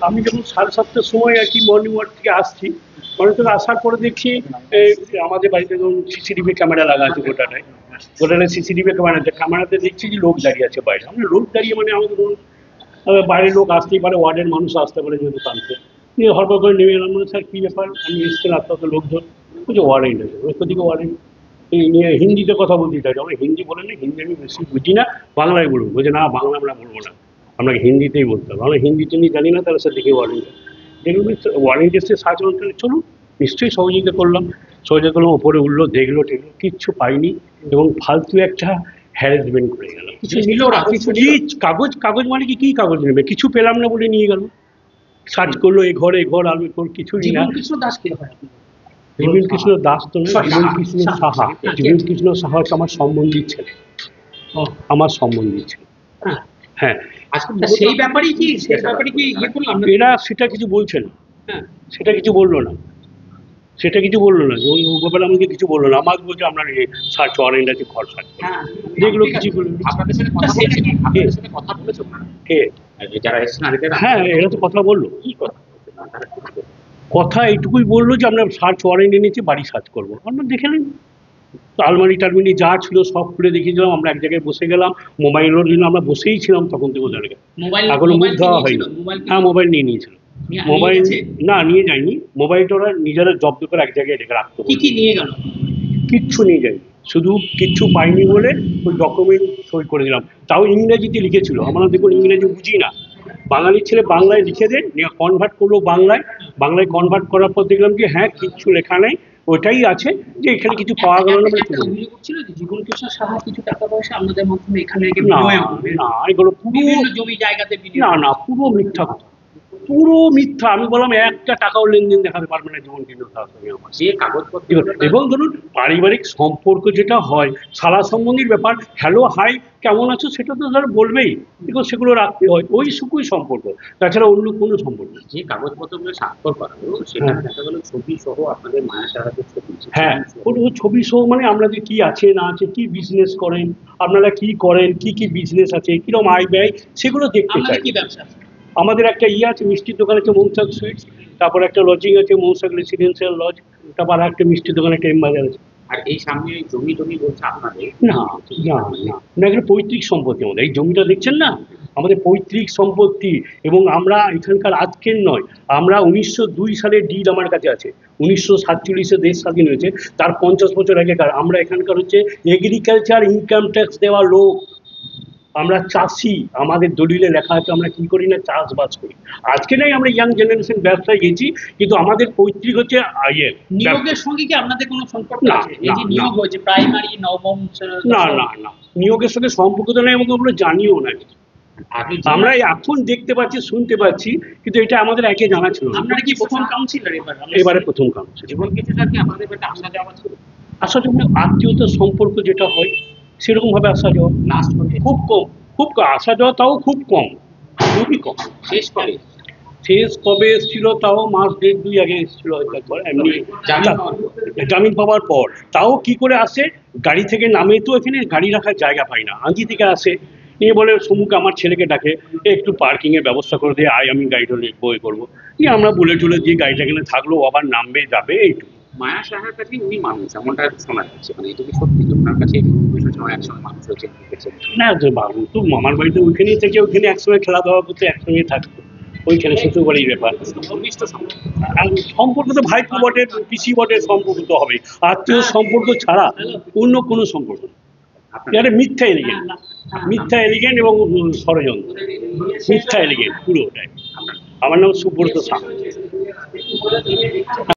আমি যখন 7:30টার সময় আর কি মর্নিং ওয়াক থেকে আসছি, মর্নিং থেকে আসার পরে দেখছি আমাদের বাড়িতে যখন সিসিটিভি ক্যামেরা লাগা আছে গোটাটায় সিসিটিভি ক্যামেরাতে দেখছি যে লোক দাঁড়িয়ে আছে বাইরে। আমরা লোক দাঁড়িয়ে মানে আমাদের ধরুন বাইরে লোক আসতেই পারে, ওয়ার্ডের মানুষ আসতে পারে যেহেতু টানতে নিয়ে হরপর করে নেমে এলাম। মানে স্যার কী ব্যাপার, আমি এসছেন আপনার তো লোকজন বলছে ওয়ারেন্ট আছে, ওদিকে ওয়ারেন্ট নিয়ে হিন্দিতে কথা বলতে চাই। আমরা হিন্দি বলে না, হিন্দি আমি বেশি বুঝি না, বাংলায় বলবো। বলছে না বাংলা আমরা বলবো না, আপনাকে হিন্দিতেই বলতে হবে। আমরা হিন্দি টিন্দি জানি না, তাহলে স্যার দেখি ওয়ারেন্ট দেখুন ওয়ারেন্ট এসে সার্চ করলে চলুন, নিশ্চয়ই সহযোগিতা করলাম। সহযোগিতা করলাম, ওপরে উঠলো, দেখলো টেকলো, কিচ্ছু পাইনি এবং ফালতু একটা হ্যারাসমেন্ট করে গেল। কাগজ কাগজ মানে কি কাগজ নেবে, কিছু পেলাম না বলে নিয়ে গেল। সার্চ করলো এ ঘর আলু কিছু জীবন কৃষ্ণ দাস কি হয়? জীবন কৃষ্ণ দাস তো নয়, জীবন কৃষ্ণ সাহা। জীবন কৃষ্ণ সাহা হচ্ছে আমার সম্বন্ধীর ছেলে, আমার সম্বন্ধীর ছেলে। হ্যাঁ, সেই ব্যাপারে কি ইয়ে করলাম, এরা সেটা কিছু বলছে না। হ্যাঁ, সেটা কিছু বললো না, সেটা কিছু বললো না। ওই ব্যাপারে আমাকে কিছু বললো না, আমাকে বলছে আপনার সার্চ ওয়ারেন্ট আছে, ঘর সার্চ যেগুলো কিছু বললো। কে? হ্যাঁ, এরা তো কথা বললো। কি কথা এইটুকুই বললো যে আমরা সার্চ ওয়ারেন্ট এনেছি, বাড়ি সার্চ করবো। আমরা দেখে নিন, আলমারি টালমারি যা ছিল সব খুলে দেখিয়ে দিলাম। আমরা এক জায়গায় বসে গেলাম, মোবাইলের জন্য আমরা বসেই ছিলাম তখন থেকে ওদের আগে, এখনো মুখ দেওয়া হয়নি। হ্যাঁ, মোবাইল নিয়ে নিয়েছিল। মোবাইল না নিয়ে যায়নি, মোবাইলটা ওরা নিজেরা জব্দ করে এক জায়গায় রেখে রাখতো। কি নিয়ে গেল? কিচ্ছু নিয়ে যায়নি, শুধু কিচ্ছু পাইনি বলে ওই ডকুমেন্ট সই করে দিলাম। তাও ইংরেজিতে লিখেছিল। আমরা দেখুন ইংরেজি বুঝি না, বাঙালির ছেলে বাংলায় লিখে দেন, কনভার্ট করলো বাংলায়। বাংলায় কনভার্ট করার পর দেখলাম যে হ্যাঁ কিচ্ছু লেখা নেই, ওটাই আছে যে এখানে কিছু পাওয়া গেল না। অভিযোগ ছিল যে জীবন কৃষ্ণ সাহা কিছু টাকা পয়সা আমাদের মাধ্যমে এখানে না, এগুলো পুরো জমি জায়গাতে না পুরো মিথ্যা কথা, পুরো মিথ্যা। আমি বললাম একটা টাকাও লেনদেন দেখাতে পারবে না জীবন কৃষ্ণ সাহার সঙ্গে আমার, যে কাগজপত্র। এবং ধরুন পারিবারিক সম্পর্ক যেটা হয়, সালা সম্বন্ধীর ব্যাপার, হ্যালো হাই কেমন আছো সেটা তো ধর বলবেই, এবং সেগুলো রাখতে হয়, ওই সুকুই সম্পর্ক, তাছাড়া অন্য কোনো সম্পর্ক। যে কাগজপত্রগুলো স্বাক্ষর করা হলো সেখানে দেখা গেল ছবি সহ আপনাদের মায়া সাহায্যের ছবি। হ্যাঁ, ছবি সহ মানে আপনাদের কি আছে না আছে, কি বিজনেস করেন আপনারা, কি করেন, কি বিজনেস আছে, কিরকম আয় ব্যয়, সেগুলো দেখতে চাই। কি ব্যবসা? আমাদের একটা আছে মিষ্টির দোকান আছে মৌসাক সুইটস, তারপর একটা লজিং আছে মৌসাক রেসিডেন্সিয়াল লজ, তারপর একটা মিষ্টির দোকান একটা এমবাজার আছে। আর এই সামনে জমি বলছে আপনাদের? না এখানে পৈতৃক সম্পত্তি আমাদের। এই জমিটা দেখছেন না, আমাদের পৈতৃক সম্পত্তি, এবং আমরা এখানকার আজকের নয়, আমরা 1902 সালের ডিড আমার কাছে আছে। 1947-এ দেশ স্বাধীন হয়েছে, তার 50 বছর আগেকার। আমরা এখানকার হচ্ছে এগ্রিকালচার ইনকাম ট্যাক্স দেওয়া লোক, আমরা চাষি। আমাদের দলিলে লেখা আছে আমরা কি করি না, চাষবাস করি। আজকে নাই আমরা ইয়াং জেনারেশন ব্যবসায় গেছি, কিন্তু আমাদের পৈতৃক হচ্ছে নিয়োগের সঙ্গে কি আপনাদের কোনো সম্পর্ক আছে? এই যে নিয়োগ হয়েছে প্রাইমারি নবম, না নিয়োগের সঙ্গে সম্পর্ক তো নেই, এবং আমরা জানিও না। আমরা এখন দেখতে পাচ্ছি, শুনতে পাচ্ছি, কিন্তু এটা আমাদের একে জানা ছিল। আপনারা কি প্রথম কাউন্সিলর? এবারে প্রথম কাউন্সিলর। জীবন কিছুটা কি আপনাদের একটা আসা যাওয়া ছিল? আসা যাওয়া আত্মীয়তার সম্পর্ক যেটা হয় সেরকম ভাবে আসা যাওয়া লাস্ট খুব কম, আসা যাওয়া তাও খুব কম, খুবই কম। শেষ কবে এসেছিল? তাও মাস 1.5-2 আগে এসেছিল হয়তো একবার, এমনি জামিন পাওয়ার পর। তাও কি করে আসে, গাড়ি থেকে নামে তো এখানে গাড়ি রাখার জায়গা পাই না, আঁজি থেকে আসে, নিয়ে বলে সমুখে আমার ছেলেকে ডাকে, একটু পার্কিংয়ের ব্যবস্থা করে দিয়ে আয়, আমি গাড়িটা বই করবো। নিয়ে আমরা বলে টলে দিয়ে গাড়িটা এখানে থাকলো, আবার নামবে যাবে, এইটুকু। মায়া সাহার কাছে উনি মানুষ এমনটা শোনা যাচ্ছে, মানে এটা কি সত্যি? ওনার কাছে একসময় মানুষ হয়েছে না, বাবু তো মামার বাড়িতে ওইখানেই থেকে, ওইখানে একসঙ্গে খেলা দেওয়া করতে, একসঙ্গে থাকতো, ওইখানে শ্বশুর বাড়ির ব্যাপার। সম্পর্ক তো ভাইপো বটে, পিসি বটে, সম্পর্ক তো হবে। আত্মীয় সম্পর্ক ছাড়া অন্য কোনো সম্পর্ক না। এটা মিথ্যা এলিগেন্ট এবং ষড়যন্ত্র, মিথ্যা এলিগেন্ট পুরোটাই। আমার নাম সুব্রত সাহা।